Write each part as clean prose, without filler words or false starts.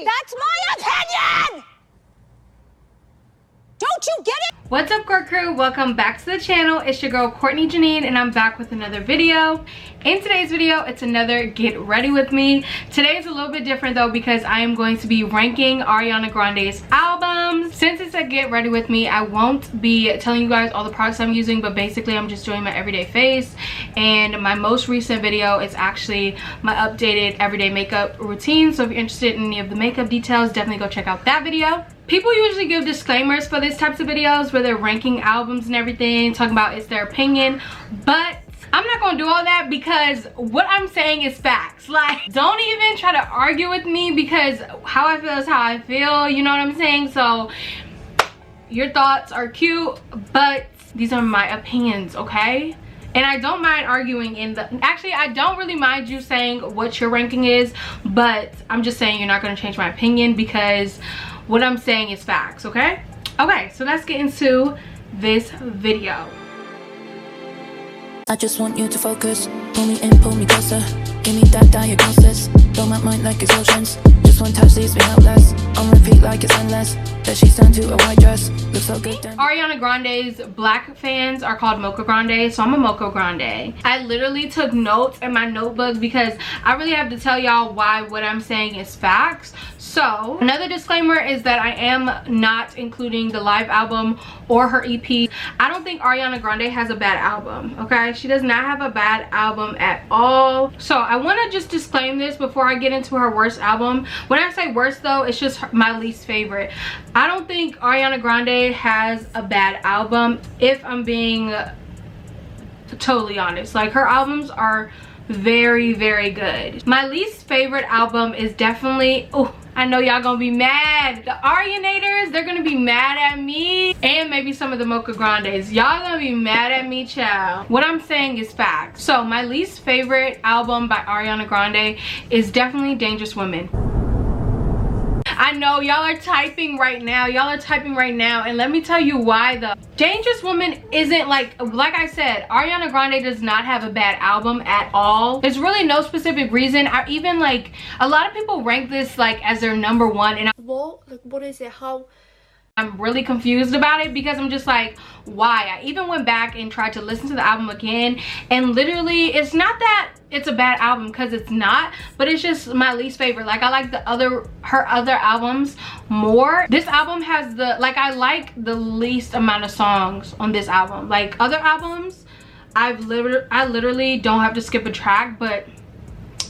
That's my opinion! Don't you get it? What's up, Court Crew? Welcome back to the channel. It's your girl Courtney Janine and I'm back with another video. In today's video, it's another Get Ready With Me. Today is a little bit different though because I am going to be ranking Ariana Grande's albums. Since it's a Get Ready With Me, I won't be telling you guys all the products I'm using, but basically I'm just doing my everyday face. And my most recent video is actually my updated everyday makeup routine. So if you're interested in any of the makeup details, definitely go check out that video. People usually give disclaimers for these types of videos where they're ranking albums and everything, talking about it's their opinion, but I'm not gonna do all that because what I'm saying is facts. Like, don't even try to argue with me because how I feel is how I feel, you know what I'm saying? So your thoughts are cute, but these are my opinions, okay? And I don't mind arguing actually I don't really mind you saying what your ranking is, but I'm just saying you're not gonna change my opinion because what I'm saying is facts, okay? Okay, so let's get into this video. I just want you to focus. Pull me in, pull me closer. Give me that diagnosis. Blow my mind like explosions. Just one touch leaves me helpless. On repeat like it's endless. That she's turned to a white dress. Looks so good then. Ariana Grande's black fans are called Mocha Grande, so I'm a Mocha Grande. I literally took notes in my notebook because I really have to tell y'all why what I'm saying is facts. So another disclaimer is that I am not including the live album or her EP. I don't think Ariana Grande has a bad album, okay? She does not have a bad album at all. So I want to just disclaim this before I get into her worst album. When I say worst though, it's just my least favorite. I don't think Ariana Grande has a bad album, if I'm being totally honest. Like, her albums are very, very good. My least favorite album is definitely, oh, I know y'all gonna be mad. The Arianators, they're gonna be mad at me. And maybe some of the Mocha Grandes. Y'all gonna be mad at me, child. What I'm saying is facts. So my least favorite album by Ariana Grande is definitely Dangerous Woman. I know y'all are typing right now. Y'all are typing right now. And let me tell you why though. Dangerous Woman isn't like I said, Ariana Grande does not have a bad album at all. There's really no specific reason. I even like, a lot of people rank this like as their #1 and what is it? How? I'm really confused about it because I'm just like, why? I even went back and tried to listen to the album again, and literally it's not that it's a bad album because it's not, but it's just my least favorite. Like, I like her other albums more. This album has I like the least amount of songs on this album. Like other albums, I literally don't have to skip a track, but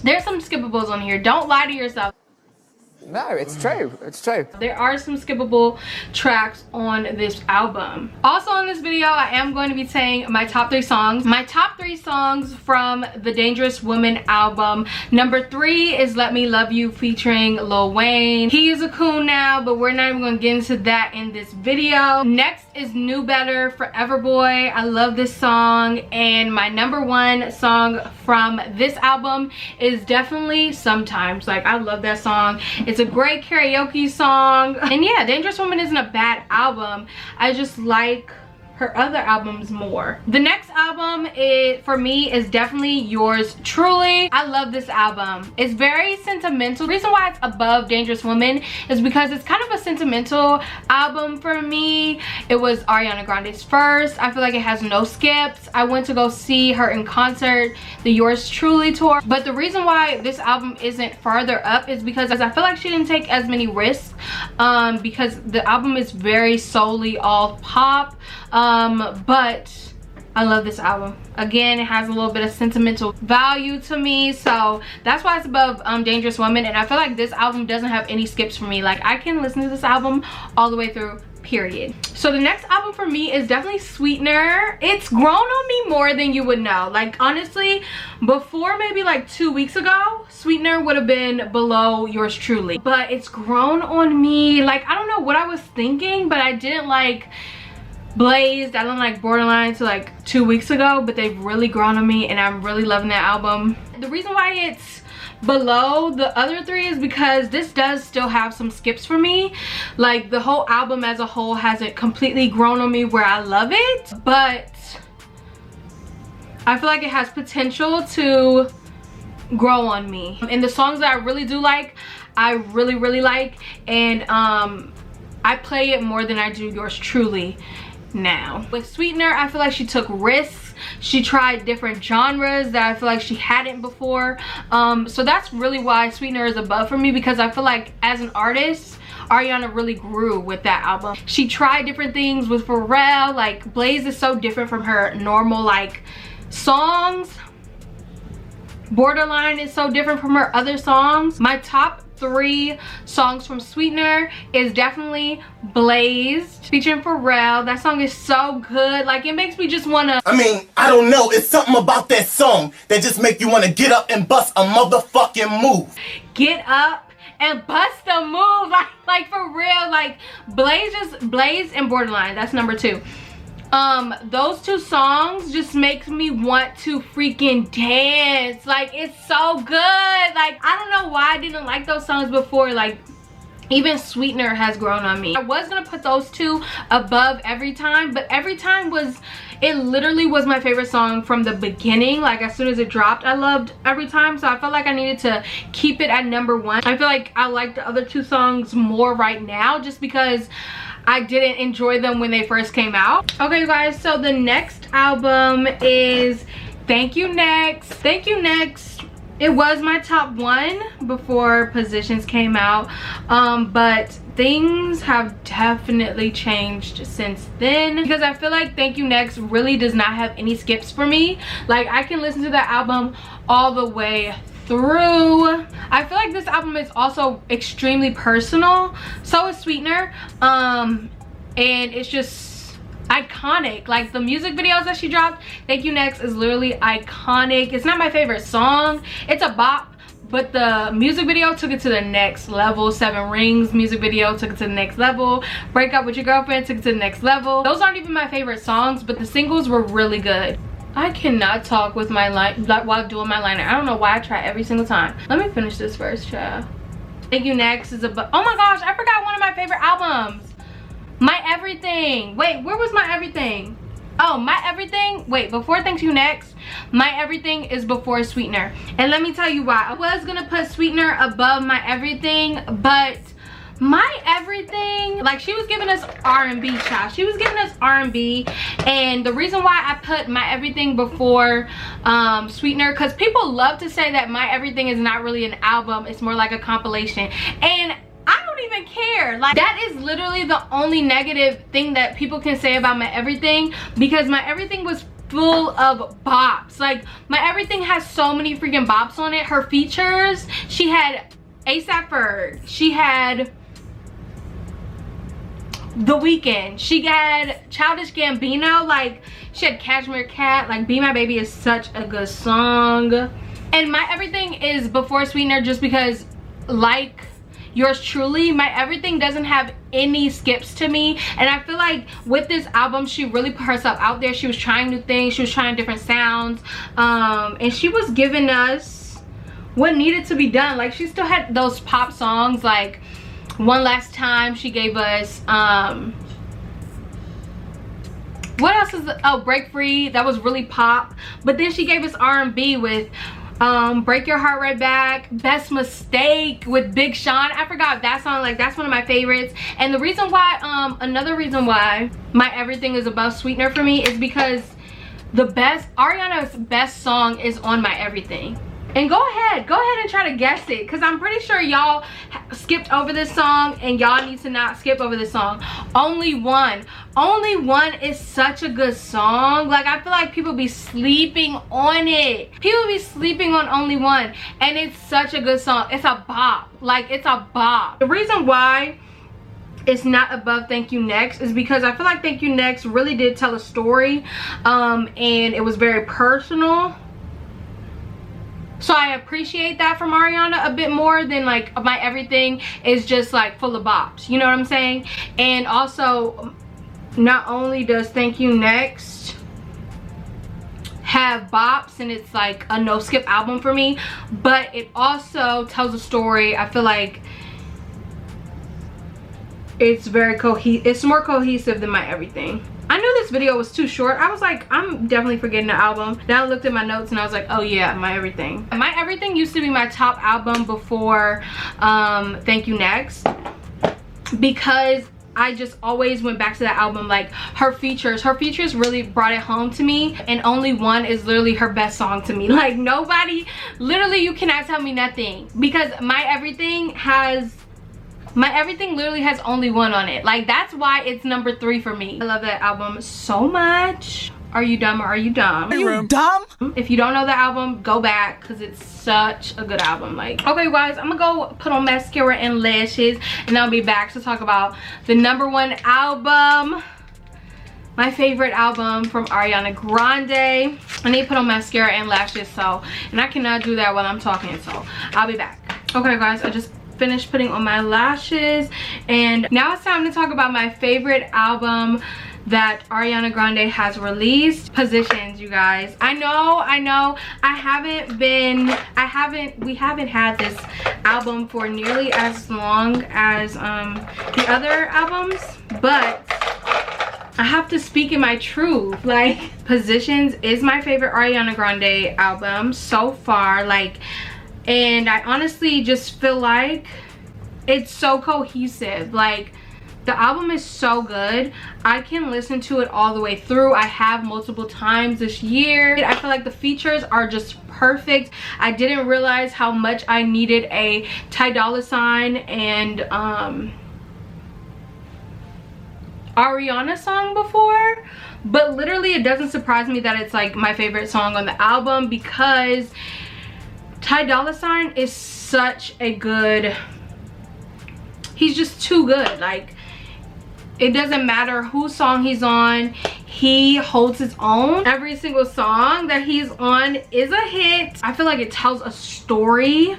there's some skippables on here. Don't lie to yourself. No, it's true. It's true. There are some skippable tracks on this album. Also in this video, I am going to be saying my top 3 songs. My top 3 songs from the Dangerous Woman album. Number 3 is Let Me Love You featuring Lil Wayne. He is a coon now, but we're not even going to get into that in this video. Next is New Better, Forever Boy. I love this song. And my #1 song from this album is definitely Sometimes. Like, I love that song. It's a great karaoke song. And yeah, Dangerous Woman isn't a bad album. I just like her other albums more. The next album for me is definitely Yours Truly. I love this album. It's very sentimental. The reason why it's above Dangerous Woman is because it's kind of a sentimental album for me. It was Ariana Grande's first. I feel like it has no skips. I went to go see her in concert, the Yours Truly tour. But the reason why this album isn't farther up is because I feel like she didn't take as many risks because the album is very solely all pop. But I love this album. Again, it has a little bit of sentimental value to me, so that's why it's above Dangerous Woman. And I feel like this album doesn't have any skips for me. Like, I can listen to this album all the way through, period. So the next album for me is definitely Sweetener. It's grown on me more than you would know. Like, honestly, before maybe like 2 weeks ago, Sweetener would have been below Yours Truly, but it's grown on me. Like, I don't know what I was thinking, but I didn't like Blazed, I don't like Borderline to like 2 weeks ago, but they've really grown on me and I'm really loving that album. The reason why it's below the other 3 is because this does still have some skips for me. Like, the whole album as a whole hasn't completely grown on me where I love it, but I feel like it has potential to grow on me. And the songs that I really do like, I really like, and I play it more than I do Yours Truly now. With Sweetener, I feel like she took risks. She tried different genres that I feel like she hadn't before. So that's really why Sweetener is above for me, because I feel like as an artist, Ariana really grew with that album. She tried different things with Pharrell. Like Blaze is so different from her normal like songs. Borderline is so different from her other songs. My top 3 songs from Sweetener is definitely Blazed featuring Pharrell. That song is so good. Like it makes me just wanna, I mean, I don't know, it's something about that song that just make you wanna get up and bust a motherfucking move. get up and bust a move. Like for real. Like Blaze and Borderline, that's number 2. Those 2 songs just makes me want to freaking dance. Like it's so good. Like I don't know why I didn't like those songs before. Like even Sweetener has grown on me. I was gonna put those 2 above Every Time, but Every Time it literally was my favorite song from the beginning. Like as soon as it dropped, I loved Every Time, so I felt like I needed to keep it at number 1. I feel like I like the other 2 songs more right now just because I didn't enjoy them when they first came out. Okay, you guys, so the next album is Thank You Next. Thank You Next, it was my top 1 before Positions came out, but things have definitely changed since then, because I feel like Thank You Next really does not have any skips for me. Like I can listen to that album all the way through. I feel like this album is also extremely personal. So is Sweetener, and it's just iconic. Like the music videos that she dropped, Thank You Next is literally iconic. It's not my favorite song, it's a bop, but the music video took it to the next level. 7 Rings music video took it to the next level. Break Up With Your Girlfriend took it to the next level. Those aren't even my favorite songs, but the singles were really good. I cannot talk with my line while doing my liner. I don't know why I try every single time. Let me finish this first, child. Thank You Next is oh my gosh, I forgot one of my favorite albums. My Everything. Wait, where was My Everything? Oh, My Everything. Wait, before Thank You Next, My Everything is before Sweetener. And let me tell you why. I was gonna put Sweetener above My Everything, but My Everything, like she was giving us R&B, child. She was giving us R&B, and the reason why I put My Everything before Sweetener, because people love to say that My Everything is not really an album, it's more like a compilation, and I don't even care. Like that is literally the only negative thing that people can say about My Everything, because My Everything was full of bops. Like My Everything has so many freaking bops on it. Her features, she had A$AP Ferg, she had The Weeknd, she had Childish Gambino, like she had Cashmere Cat. Like Be My Baby is such a good song. And My Everything is before Sweetener just because, like Yours Truly, My Everything doesn't have any skips to me, and I feel like with this album she really put herself out there. She was trying new things, she was trying different sounds, and she was giving us what needed to be done. Like she still had those pop songs, like One Last Time. She gave us what else is Break Free. That was really pop. But then she gave us R&B with Break Your Heart Right Back, Best Mistake with Big Sean. I forgot that song. Like that's one of my favorites. And the reason why another reason why My Everything is above Sweetener for me is because Ariana's best song is on My Everything. And go ahead and try to guess it, because I'm pretty sure y'all skipped over this song, and y'all need to not skip over this song. Only One is such a good song. Like I feel like people be sleeping on it. People be sleeping on Only One, and it's such a good song. It's a bop. Like it's a bop. The reason why it's not above Thank You Next is because I feel like Thank You Next really did tell a story, and it was very personal. So I appreciate that from Ariana a bit more than like My Everything is just like full of bops. You know what I'm saying? And also, not only does Thank You Next have bops and it's like a no skip album for me, but it also tells a story. I feel like it's very it's more cohesive than My Everything. I I knew this video was too short. I was like, I'm definitely forgetting the album. Then I looked at my notes and I was like, oh yeah, My Everything. My Everything used to be my top album before Thank You Next, because I just always went back to that album. Like her features really brought it home to me, and Only One is literally her best song to me. Like nobody, literally you cannot tell me nothing, because My Everything literally has Only One on it. Like that's why it's number 3 for me. I love that album so much. Are You Dumb or Are You Dumb? Are you dumb? If you don't know the album, go back, because it's such a good album. Like, okay guys, I'm gonna go put on mascara and lashes, and I'll be back to talk about the #1 album, my favorite album from Ariana Grande. I need to put on mascara and lashes, and I cannot do that while I'm talking, so I'll be back. Okay guys, I just finished putting on my lashes, and now it's time to talk about my favorite album that Ariana Grande has released, Positions, you guys. I know we haven't had this album for nearly as long as the other albums, but I have to speak in my truth. Like, Positions is my favorite Ariana Grande album so far, like, and I honestly just feel like it's so cohesive. Like, the album is so good. I can listen to it all the way through. I have multiple times this year. I feel like the features are just perfect. I didn't realize how much I needed a Ty Dolla $ign and Ariana song before, but literally it doesn't surprise me that it's like my favorite song on the album, because Ty Dolla $ign is such a good, he's just too good. Like, it doesn't matter whose song he's on, he holds his own. Every single song that he's on is a hit. I feel like it tells a story.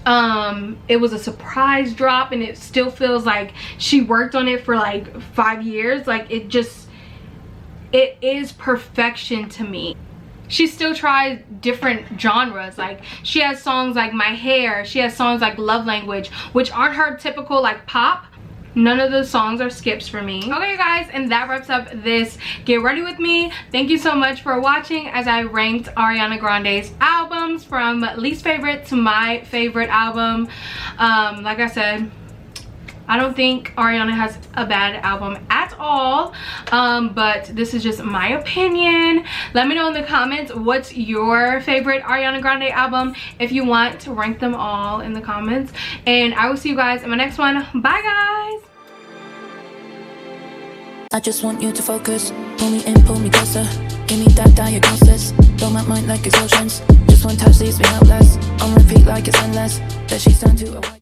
It was a surprise drop, and it still feels like she worked on it for like 5 years. Like, it is perfection to me. She still tries different genres. Like, she has songs like My Hair, she has songs like Love Language, which aren't her typical like pop. None of those songs are skips for me. Okay guys, and that wraps up this Get Ready With Me. Thank you so much for watching as I ranked Ariana Grande's albums from least favorite to my favorite album. Like I said, I don't think Ariana has a bad album at all, but this is just my opinion. Let me know in the comments what's your favorite Ariana Grande album, if you want to rank them all in the comments, and I will see you guys in my next one. Bye guys. I just want you to focus. Pull me in, pull me closer. Give me that diagnosis. Blow my mind like explosions. Just one touch leaves me helpless. On repeat like it's endless. That she's turned to a white